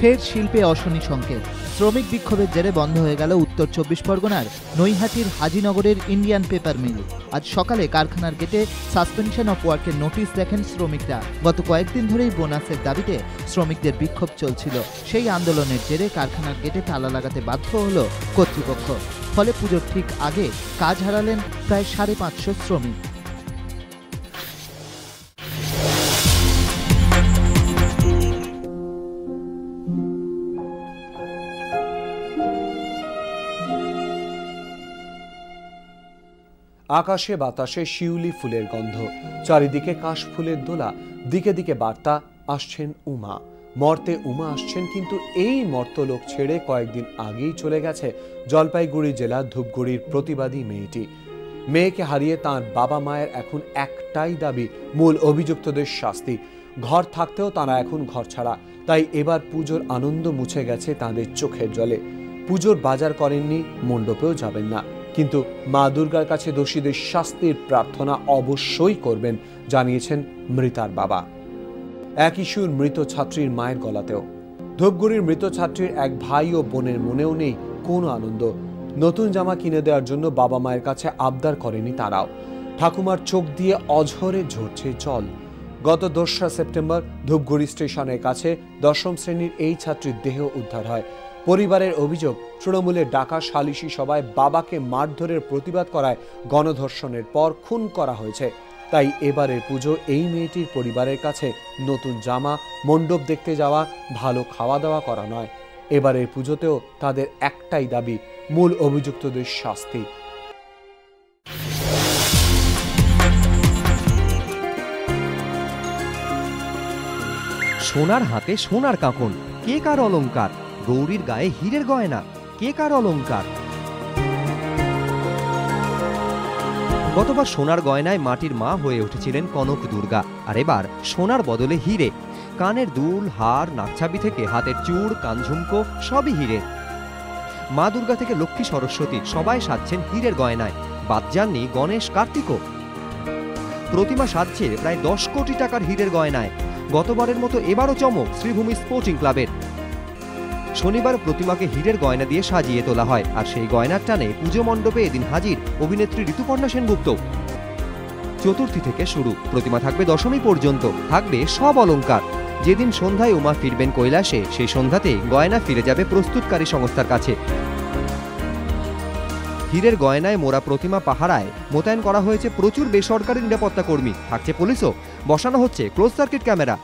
ফের শিল্পে অশনি সংকেত। শ্রমিক বিক্ষোভের জেরে বন্ধ হয়ে গেল উত্তর 24 পরগনার নৈহাটির হাজিনগরের ইন্ডিয়ান পেপার মিল। আজ সকালে কারখানার গেটে সাসপেনশন অফ ওয়ার্কের নোটিশ দেখেন শ্রমিকরা। গত কয়েকদিন ধরেই বোনাসের দাবিতে শ্রমিকদের বিক্ষোভ চলছিল। সেই আন্দোলনের জেরে কারখানার গেটে তালা লাগাতে বাধ্য হল কর্তৃপক্ষ। ফলে পুজোর ঠিক আগে কাজ হারালেন প্রায় 550 শ্রমিক। আকাশে বাতাসে শিউলি ফুলের গন্ধ, চারিদিকে কাশফুলের দোলা, দিকে দিকে বার্তা, আসছেন উমা। মর্তে উমা আসছেন, কিন্তু এই মর্তলোক ছেড়ে কয়েকদিন আগেই চলে গেছে জলপাইগুড়ি জেলার ধূপগুড়ির প্রতিবাদী মেয়েটি। মেয়েকে হারিয়ে তাঁর বাবা মায়ের এখন একটাই দাবি, মূল অভিযুক্তদের শাস্তি। ঘর থাকতেও তারা এখন ঘর ছাড়া, তাই এবার পুজোর আনন্দ মুছে গেছে তাদের চোখের জলে। পুজোর বাজার করেননি, মণ্ডপেও যাবেন না, কিন্তু মা দুর্গার কাছে দোষীদের শাস্তির প্রার্থনা অবশ্যই করবেন, জানিয়েছেন মৃতার বাবা। একই সুর মৃত ছাত্রীর মায়ের গলাতেও। ধূপগুড়ির মৃত ছাত্রীর এক ভাই ও বোনের মনেও নেই কোনো আনন্দ। নতুন জামা কিনে দেওয়ার জন্য বাবা মায়ের কাছে আবদার করেনি তারাও। ঠাকুমার চোখ দিয়ে অঝরে ঝরছে জল। গত 2রা সেপ্টেম্বর ধূপগুড়ি স্টেশনের কাছে 10ম শ্রেণীর এই ছাত্রীর দেহ উদ্ধার হয়। পরিবারের অভিযোগ, তৃণমূলের ডাকা সালিশি সভায় বাবাকে মারধরের প্রতিবাদ করায় গণধর্ষণের পর খুন করা হয়েছে। তাই এবারের পুজো এই মেয়েটির পরিবারের কাছে নতুন জামা, মণ্ডপ দেখতে যাওয়া, ভালো খাওয়া দাওয়া করা নয়। এবারের পুজোতেও তাদের একটাই দাবি, মূল অভিযুক্তদের শাস্তি। সোনার হাতে সোনার কাঁকন, কে কার অলংকার? গৌরীর গায়ে হীরের গয়না, কে কার অলংকার? গতবার সোনার গয়নায় মাটির মা হয়ে উঠেছিলেন কনক দুর্গা, আর এবার সোনার বদলে হীরে। কানের দুল, হার, নাকছাবি থেকে হাতের চূড়, কানঝুমকো সবই হীরে। মা দুর্গা থেকে লক্ষ্মী, সরস্বতী সবাই সাজছেন হীরের গয়নায়, বাদ যাননি গণেশ, কার্তিকও। প্রতিমা সাজছে প্রায় 10 কোটি টাকার হীরের গয়নায়। গতবারের মতো এবারও চমক শ্রীভূমি স্পোর্টিং ক্লাবের। শনিবার প্রতিমাকে হীরের গয়না দিয়ে সাজিয়ে তোলা হয়, আর সেই গয়নার টানে পুজো মণ্ডপে এদিন হাজির অভিনেত্রী ঋতুপর্ণা সেনগুপ্ত। চতুর্থী থেকে শুরু, প্রতিমা থাকবে দশমী পর্যন্ত, থাকবে সব অলংকার। যেদিন সন্ধ্যায় উমা ফিরবেন কৈলাসে, সেই সন্ধ্যাতে গয়না ফিরে যাবে প্রস্তুতকারী সংস্থার কাছে। হীরের গয়নায় মোড়া প্রতিমা পাহারায় মোতায়েন করা হয়েছে প্রচুর বেসরকারি নিরাপত্তা কর্মী, থাকছে পুলিশও, বসানো হচ্ছে ক্লোজ সার্কিট ক্যামেরা।